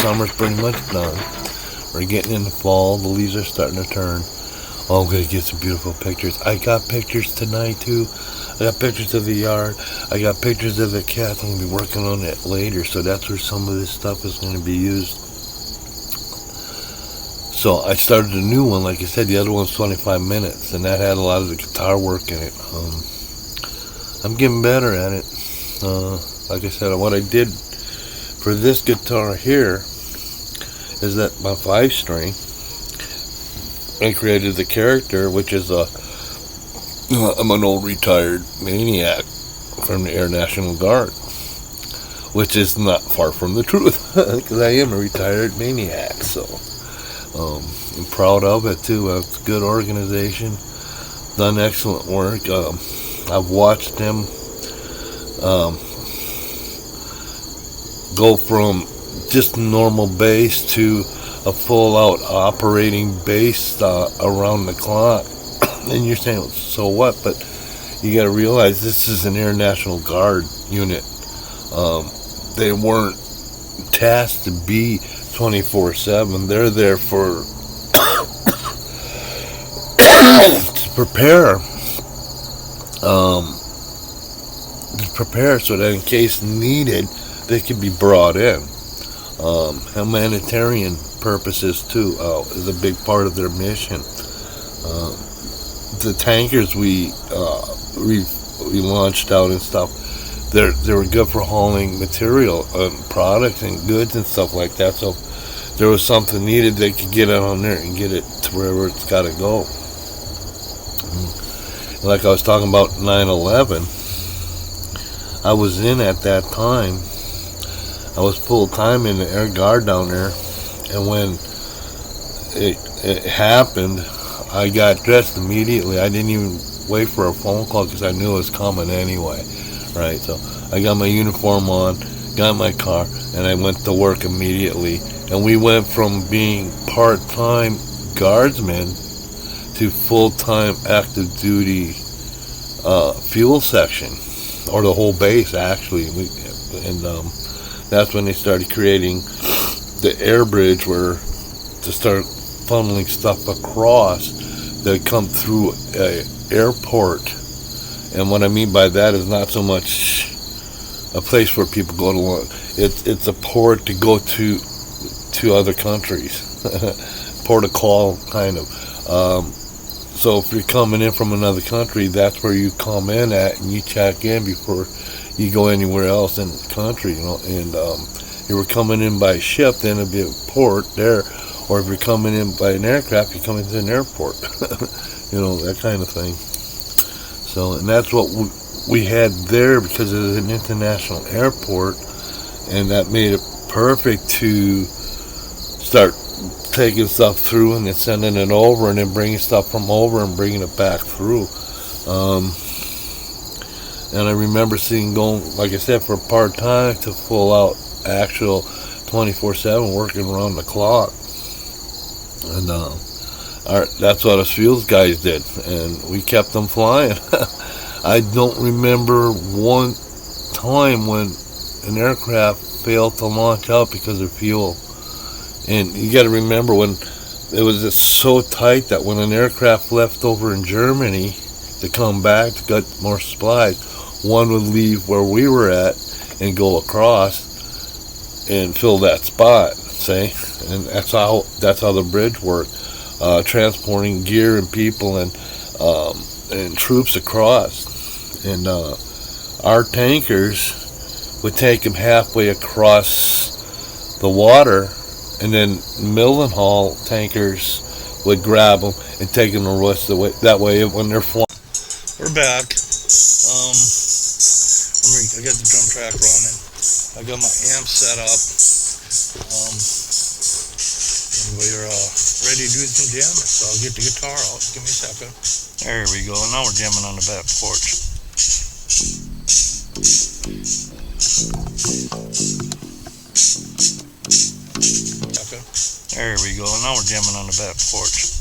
summer's pretty much done. We're getting into fall. The leaves are starting to turn. Oh, I'm going to get some beautiful pictures. I got pictures tonight, too. I got pictures of the yard. I got pictures of the cats. I'm going to be working on it later. So that's where some of this stuff is going to be used. So I started a new one. Like I said, the other one's 25 minutes. And that had a lot of the guitar work in it. I'm getting better at it. Like I said, what I did for this guitar here is that my 5-string, I created the character, which is I'm an old retired maniac from the Air National Guard, which is not far from the truth, because I am a retired maniac. So I'm proud of it too. It's a good organization, done excellent work. I've watched them go from just normal bass to a full-out operating bass around the clock. And you're saying, so what? But you got to realize this is an Air National Guard unit. They weren't tasked to be 24/7. They're there for to prepare so that in case needed, they could be brought in. Humanitarian purposes too is a big part of their mission. The tankers we launched out and stuff, they were good for hauling material, products and goods and stuff like that. So if there was something needed, they could get it on there and get it to wherever it's got to go. Like I was talking about 9/11, I was in at that time. I was full time in the Air Guard down there, and when it happened, I got dressed immediately. I didn't even wait for a phone call because I knew it was coming anyway, right? So I got my uniform on, got in my car, and I went to work immediately. And we went from being part-time guardsmen to full-time active duty fuel section, or the whole base actually. That's when they started creating the air bridge where to start funneling stuff across that come through a airport. And what I mean by that is not so much a place where people go to lunch. It's a port to go to other countries. Port of call, kind of. So if you're coming in from another country, that's where you come in at and you check in before you go anywhere else in the country, you know. And if you were coming in by ship, then it'd be a port there. Or if you're coming in by an aircraft, you come into an airport. You know, that kind of thing. So, and that's what we had there because it was an international airport, and that made it perfect to start taking stuff through and then sending it over and then bringing stuff from over and bringing it back through. And I remember seeing going, like I said, for part-time to full-out actual 24/7 working around the clock. And that's what us fuels guys did, and we kept them flying. I don't remember one time when an aircraft failed to launch out because of fuel. And you got to remember when it was just so tight that when an aircraft left over in Germany to come back to get more supplies, one would leave where we were at and go across and fill that spot, see? And that's how the bridge worked, transporting gear and people and troops across. And our tankers would take them halfway across the water, and then Millenhaul tankers would grab them and take them the rest of the way. That way, when they're flying. We're back. I got the drum track running. I got my amp set up. And we're ready to do some jamming. So I'll get the guitar out. Give me a second. There we go. Now we're jamming on the back porch. There we go. Now we're jamming on the back porch.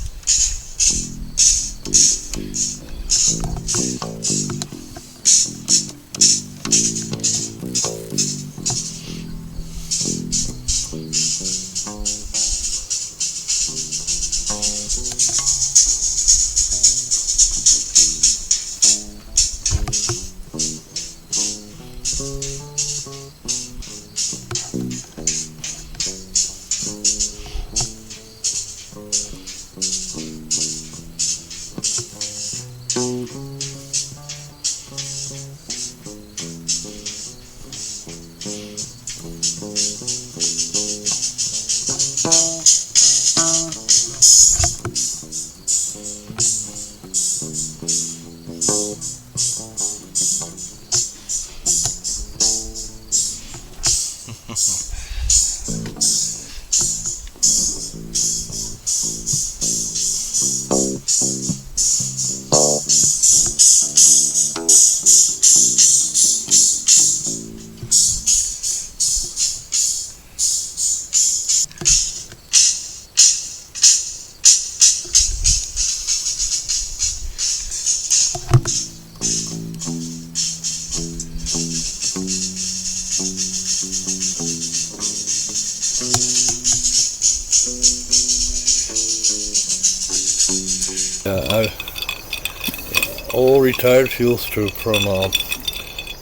Old retired fuel troop from the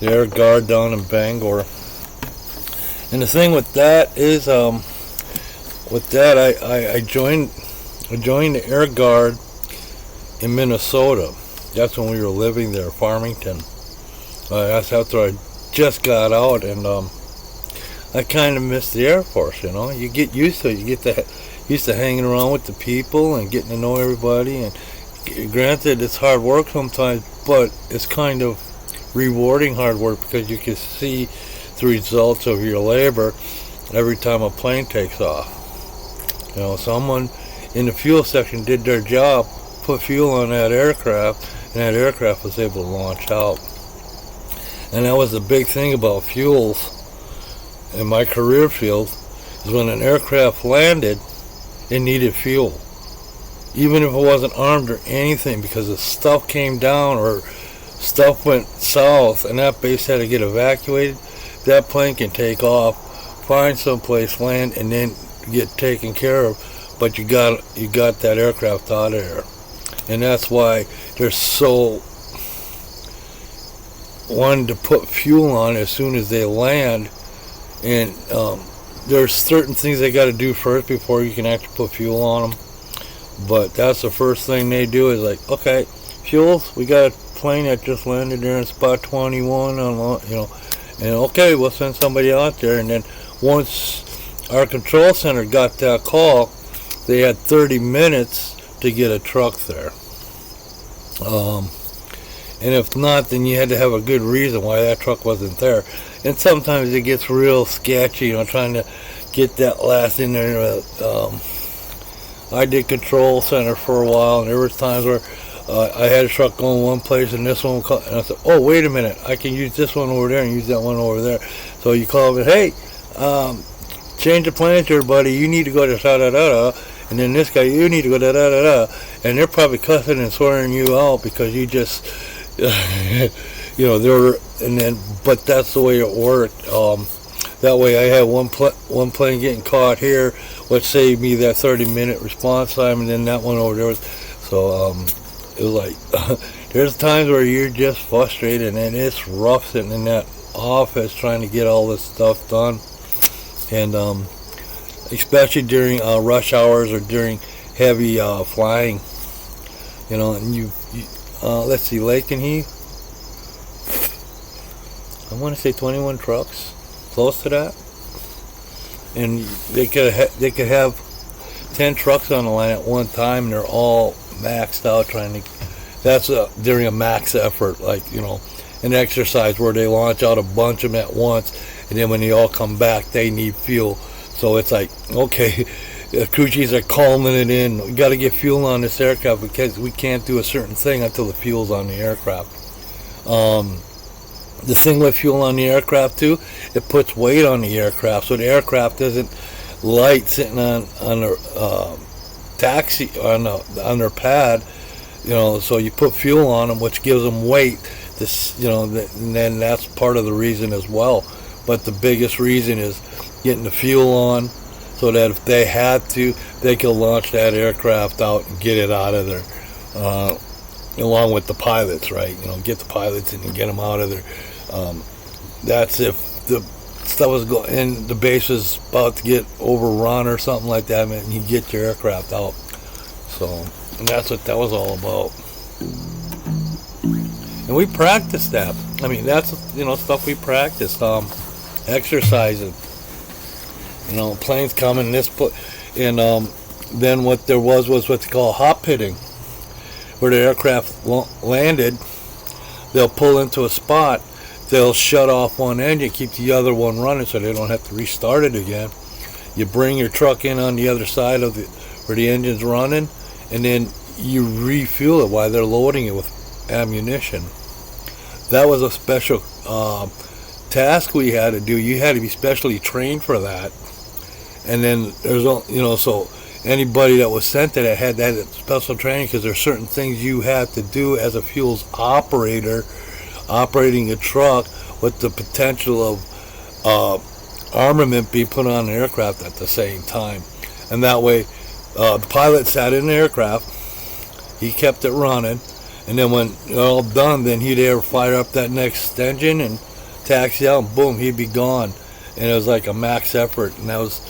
Air Guard down in Bangor. And the thing with that is, I joined the Air Guard in Minnesota. That's when we were living there, Farmington. That's after I just got out, and I kind of missed the Air Force. You get used to it. You get used to hanging around with the people and getting to know everybody. And granted, it's hard work sometimes, but it's kind of rewarding hard work because you can see the results of your labor every time a plane takes off. Someone in the fuel section did their job, put fuel on that aircraft, and that aircraft was able to launch out. And that was the big thing about fuels in my career field, is when an aircraft landed, it needed fuel. Even if it wasn't armed or anything, because if stuff came down or stuff went south and that base had to get evacuated, that plane can take off, find someplace, land, and then get taken care of. But you got that aircraft out of there. And that's why they're so wanting to put fuel on as soon as they land. And there's certain things they got to do first before you can actually put fuel on them. But that's the first thing they do is like, okay, fuels, we got a plane that just landed there in spot 21, and okay, we'll send somebody out there. And then once our control center got that call, they had 30 minutes to get a truck there. And if not, then you had to have a good reason why that truck wasn't there. And sometimes it gets real sketchy, trying to get that last in there. I did control center for a while, and there was times where I had a truck going one place and this one, and I said, oh, wait a minute, I can use this one over there and use that one over there. So you call them, hey, change the plans here, buddy, you need to go to da-da-da-da, and then this guy, you need to go da-da-da-da, and they're probably cussing and swearing you out because you just, but that's the way it worked. That way I had one plane getting caught here, which saved me that 30-minute response time, and then that one over there. So it was like, there's times where you're just frustrated, and it's rough sitting in that office trying to get all this stuff done. And especially during rush hours or during heavy flying, and you let's see, Lake and Heath, I want to say 21 trucks, close to that, and they could have 10 trucks on the line at one time, and they're all maxed out trying to. That's during a max effort, like an exercise where they launch out a bunch of them at once, and then when they all come back, they need fuel. So it's like, okay, crew chiefs are calling it in. We got to get fuel on this aircraft because we can't do a certain thing until the fuel's on the aircraft. The thing with fuel on the aircraft too, it puts weight on the aircraft, so the aircraft isn't light sitting on their taxi on their pad. So you put fuel on them, which gives them weight. And then that's part of the reason as well. But the biggest reason is getting the fuel on, so that if they had to, they could launch that aircraft out and get it out of there, along with the pilots, right? Get the pilots in and get them out of there. That's if the stuff was going and the base was about to get overrun or something like that, and you get your aircraft out. So, and that's what that was all about. And we practiced that. I mean, that's stuff we practiced. Exercising. Planes coming and then what there was what they call hot pitting, where the aircraft landed. They'll pull into a spot, they'll shut off one engine, keep the other one running so they don't have to restart it again. You bring your truck in on the other side of the where the engine's running, and then you refuel it while they're loading it with ammunition. That was a special task we had to do. You had to be specially trained for that. And then there's, so anybody that was sent to that had that special training, because there's certain things you have to do as a fuels operator operating a truck with the potential of armament being put on an aircraft at the same time. And that way, the pilot sat in the aircraft, he kept it running, and then when all done, then he'd ever fire up that next engine and taxi out, and boom, he'd be gone. And it was like a max effort, and that was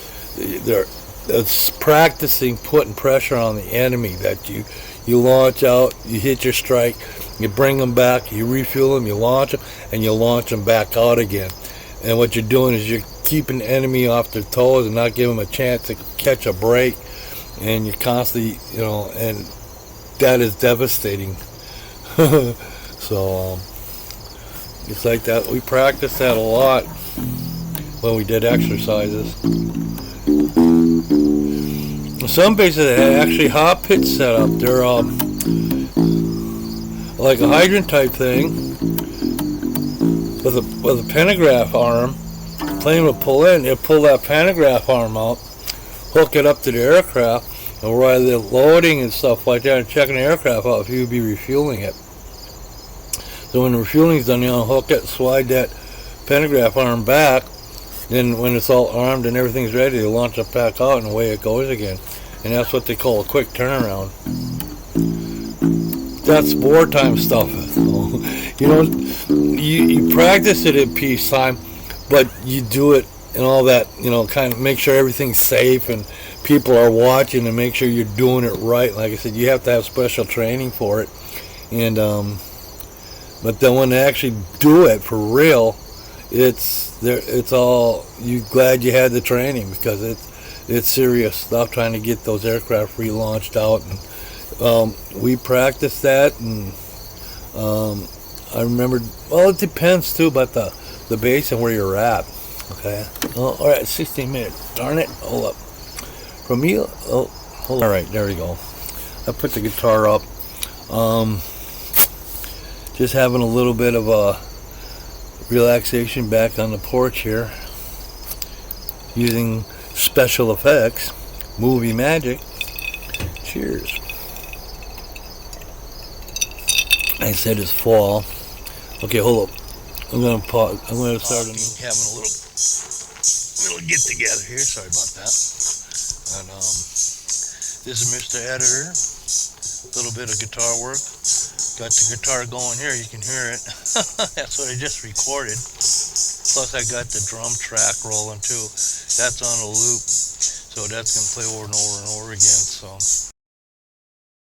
it's practicing putting pressure on the enemy, that you launch out, you hit your strike, you bring them back, you refuel them, you launch them, and you launch them back out again. And what you're doing is you're keeping the enemy off their toes and not giving them a chance to catch a break. And you're constantly, and that is devastating. So it's like that. We practiced that a lot when we did exercises. Some bases had actually hot pits set up. They're like a hydrant type thing with a pantograph arm. The plane would pull in, they'd pull that pantograph arm out, hook it up to the aircraft, and while they're loading and stuff like that and checking the aircraft out, if you would be refueling it. So when the refueling's done, you unhook it, slide that pantograph arm back, then when it's all armed and everything's ready, you launch it back out and away it goes again. And that's what they call a quick turnaround. That's wartime stuff. You practice it in peacetime, but you do it and all that, kind of make sure everything's safe and people are watching and make sure you're doing it right. Like I said, you have to have special training for it. And but then when they actually do it for real, it's all, you glad you had the training, because it's serious stuff trying to get those aircraft relaunched out. And we practiced that, and I remember, well, it depends too about the base and where you're at. Okay. Oh, all right, 16 minutes. Darn it. Hold up. From me, hold. All right, there we go. I put the guitar up. Just having a little bit of a relaxation back on the porch here, using special effects, movie magic. Cheers. I said it's fall. Okay, hold up. I'm gonna pause. I'm gonna start having a little get together here. Sorry about that. And this is Mr. Editor. A little bit of guitar work. Got the guitar going here. You can hear it. That's what I just recorded. Plus I got the drum track rolling too. That's on a loop. So that's gonna play over and over and over again. So.